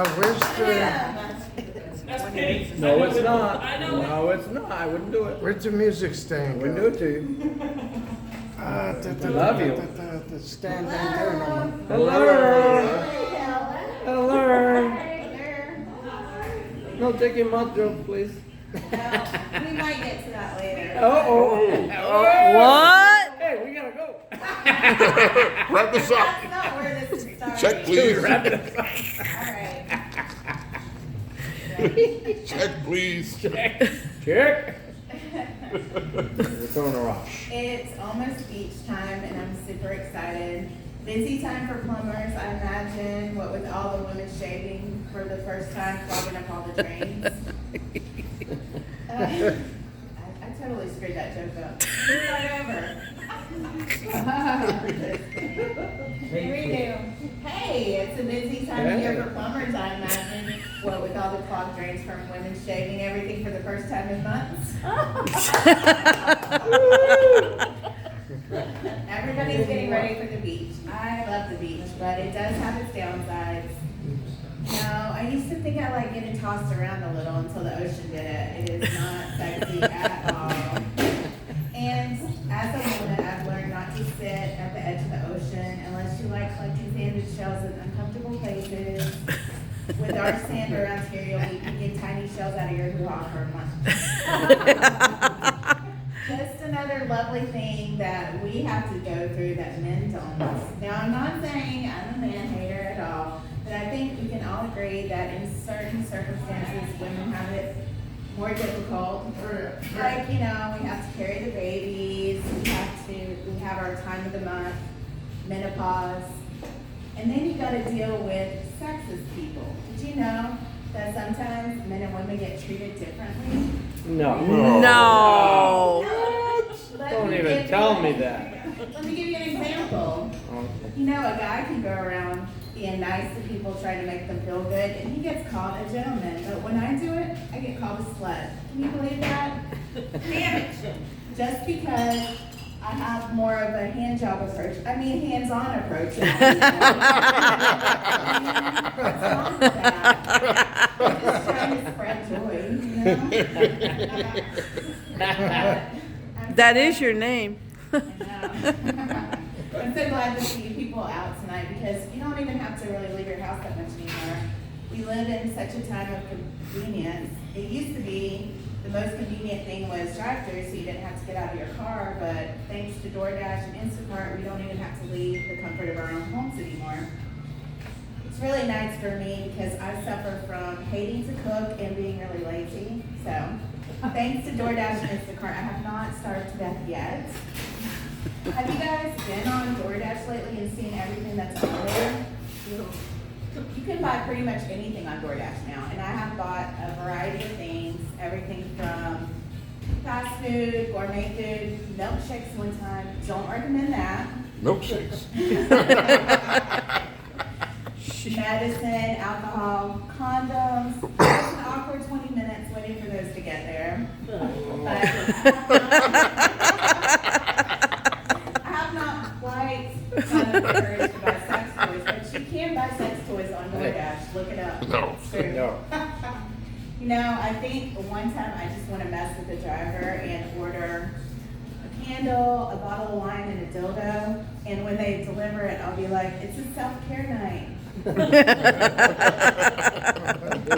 Where's the... That's pity. No, it's not. I know. No, it's not. I wouldn't do it. Where'd the music stand Wouldn't do go? it to you. Love you. The stand ain't there no more. Hello. Hello. No, take your mouth joke, please. We might get to that later. Oh. What? Hey, we gotta go. Wrap this up. That's not where this is starting. Check, please. Wrap it up. All right. Check, please. Check. We're throwing a rock. It's almost beach time and I'm super excited. Busy time for plumbers, I imagine, what with all the women shaving for the first time, clogging up all the drains. I totally screwed that joke up. Start over. Redo. Hey, it's a busy time of year for plumbers, I imagine, what with all the clogged drains from women shaving everything for the first time in months. Everybody's getting ready for the beach. I love the beach, but it does have its downsides. You know, I used to think I like getting tossed around a little until the ocean did it. It is not sexy at all. And as a woman, I've learned not to sit at the edge of the ocean unless you like collecting sandwich shells in uncomfortable places. With our sand around here, we can get tiny shells out of your hoo-ha for a month. Just another lovely thing that we have to go through that men don't. Now, I'm not saying I'm a man hater at all, but I think we can all agree that in certain circumstances, women have it more difficult. Like, you know, we have to carry the babies, we have our time of the month, menopause, and then you gotta deal with sexist people. Did you know that sometimes men and women get treated differently? No. No. Don't even tell me that. Let me give you an example. You know, a guy can go around being nice to people, trying to make them feel good, and he gets called a gentleman. But when I do it, I get called a slut. Can you believe that? Damn it. Just because I have more of a hand job approach. I mean, hands-on approach. What's wrong with that? I'm just trying to spread joy, you know? That is your name. I know. I'm so glad to see people out tonight because you don't even have to really leave your house that much anymore. We live in such a time of convenience. It used to be the most convenient thing was drive-through, so you didn't have to get out of your car, but thanks to DoorDash and Instacart, we don't even have to leave the comfort of our own homes anymore. It's really nice for me because I suffer from hating to cook and being really lazy. So thanks to DoorDash and Instacart, I have not starved to death yet. Have you guys been on DoorDash lately and seen everything that's on there? You can buy pretty much anything on DoorDash now, and I have bought a variety of things, everything from fast food, gourmet food, milkshakes one time. Don't recommend that. Milkshakes. Medicine, alcohol, condoms. It was an awkward 20 minutes waiting for those to get there. But I have not quite gotten the courage to buy sex toys, but you can buy sex toys on DoorDash. Look it up. No. It's true. No. You know, I think one time I just want to mess with the driver and order a candle, a bottle of wine, and a dildo. And when they deliver it, I'll be like, it's a self-care night. They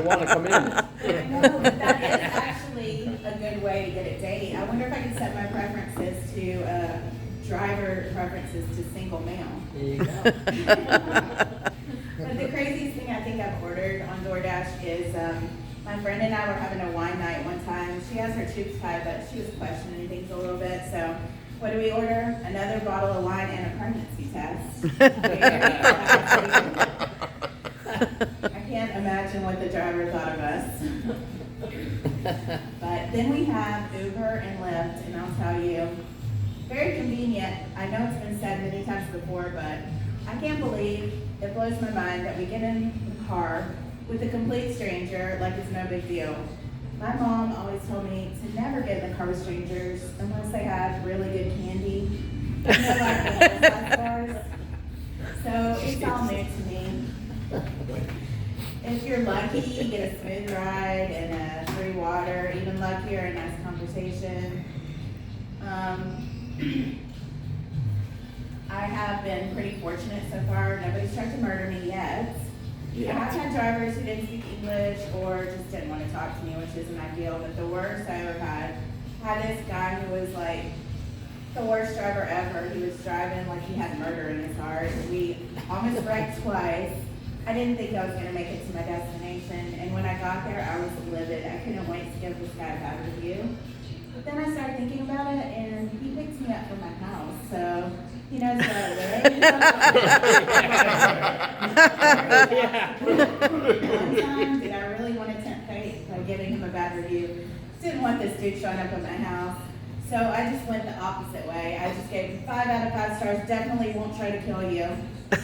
want to come in. I know, but that is actually a good way to get a date. I wonder if I could set my preferences to driver preferences to single male. There you go. But the craziest thing I think I've ordered on DoorDash is my friend and I were having a wine night one time. She has her tubes tied, but she was questioning things a little bit. So what do we order? Another bottle of wine and a pregnancy test. I can't imagine what the driver thought of us. But then we have Uber and Lyft, and I'll tell you, very convenient. I know it's been said many times before, but I can't believe, it blows my mind that we get in the car with a complete stranger like it's no big deal. My mom always told me to never get in the car with strangers unless they had really good candy. You know, like the full-size bars. So it's all new to me. If you're lucky, you get a smooth ride and a free water. Even luckier, a nice conversation. I have been pretty fortunate so far. Nobody's tried to murder me yet. I have had drivers who didn't speak English or just didn't want to talk to me, which isn't ideal. But the worst I ever had this guy who was like the worst driver ever. He was driving like he had murder in his heart. We almost wrecked twice. I didn't think I was going to make it to my destination. And when I got there, I was livid. I couldn't wait to give this guy a bad review. But then I started thinking about it, and he picked me up from my house. So he knows where I live. One time, did I really want to tempt fate by giving him a bad review? Didn't want this dude showing up at my house. So I just went the opposite way. I just gave him 5 out of 5 stars. Definitely won't try to kill you. So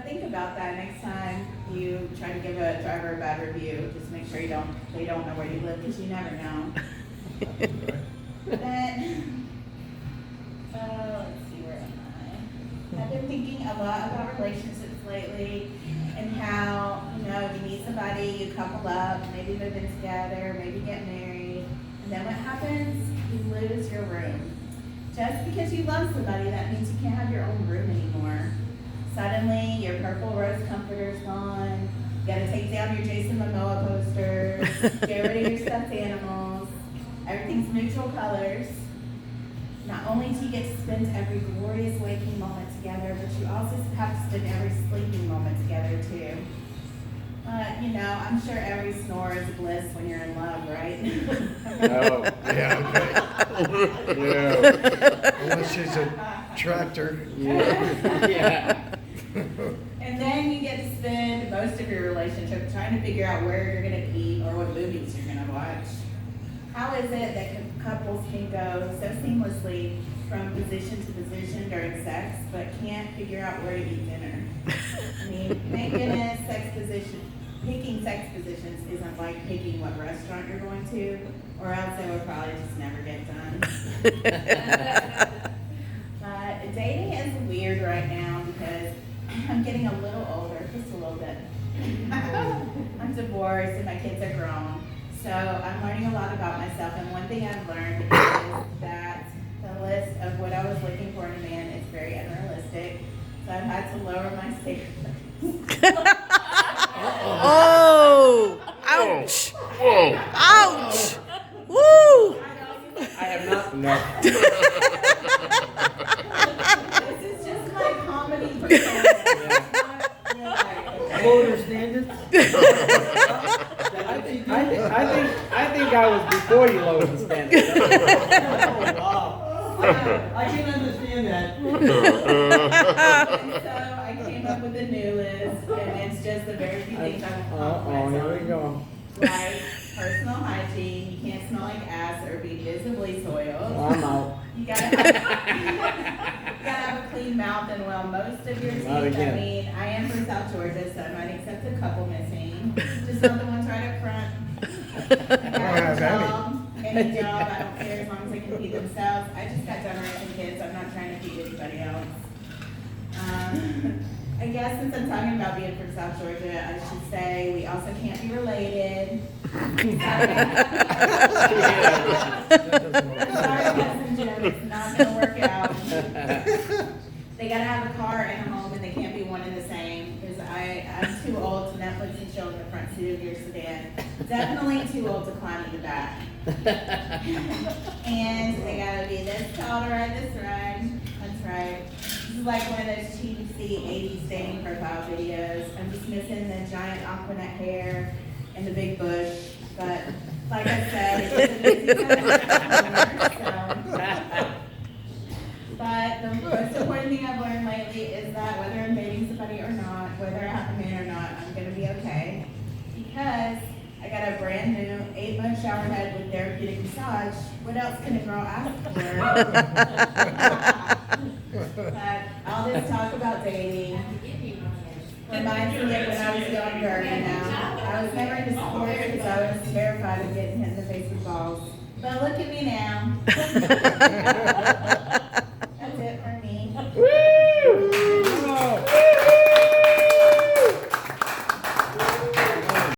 think about that next time you try to give a driver a bad review. Just make sure they don't know where you live, because you never know. Then, let's see, where am I? I've been thinking a lot about relationships lately and how, you meet somebody, you couple up, maybe move in together, maybe get married, and then what happens? You lose your room. Just because you love somebody, that means you can't have your own room anymore. Suddenly, your purple rose comforter's gone. You gotta take down your Jason Momoa posters. Get rid of your stuffed animals. Everything's neutral colors. Not only do you get to spend every glorious waking moment together, but you also have to spend every sleeping moment together too. I'm sure every snore is bliss when you're in love, right? No. Yeah, okay. No. Unless she's a tractor. Yeah. And then you get to spend most of your relationship trying to figure out where you're going to eat or what movies you're going to watch. How is it that couples can go so seamlessly from position to position during sex, but can't figure out where to eat dinner? I mean, thank goodness picking sex positions isn't like picking what restaurant you're going to, or else it would probably just never get done. But dating is weird right now because I'm getting a little older, just a little bit. I'm divorced and my kids are grown. So I'm learning a lot about myself, and one thing I've learned is that the list of what I was looking for in a man is very unrealistic. So I've had to lower my standards. Oh! Ouch! Whoa. Ouch! Woo! I have not. No. This is just my comedy persona. Lower standards? I think I was before you lowered the standard. Oh, wow. I can understand that. And so I came up with a new list, and it's just the very few things I'm Here we go. Like personal hygiene, you can't smell like ass or be visibly soiled. I'm out. You gotta have a clean mouth, and most of your teeth, Not again. I am from South Georgia, so I might accept a couple missing. Just not the ones right up front. I got a job, any job, I don't care as long as they can feed themselves. I just got done raising kids, I'm not trying to feed anybody else. I guess since I'm talking about being from South Georgia, I should say we also can't be related. Sorry, cousin Jim, it's not gonna work out. They gotta have a car and a home, and they can't be one and the same, because I'm too old to Netflix and chill in the front seat of your sedan. Definitely too old to climb in the back. And they gotta be this tall to ride this ride. That's right. This is like one of those cheesy 80s dating profile videos. I'm just missing the giant Aquanet hair and the big bush. But like I said, it's just a busy time. But the most important thing I've learned lately is that whether I'm dating somebody or not, whether I have a man or not, I'm going to be okay. Because I got a brand new 8-month shower head with therapeutic massage. What else can a girl ask for? But all this talk about dating reminds me of when I was younger, and I was never into sports because I was terrified of getting hit in the face with balls. But look at me now.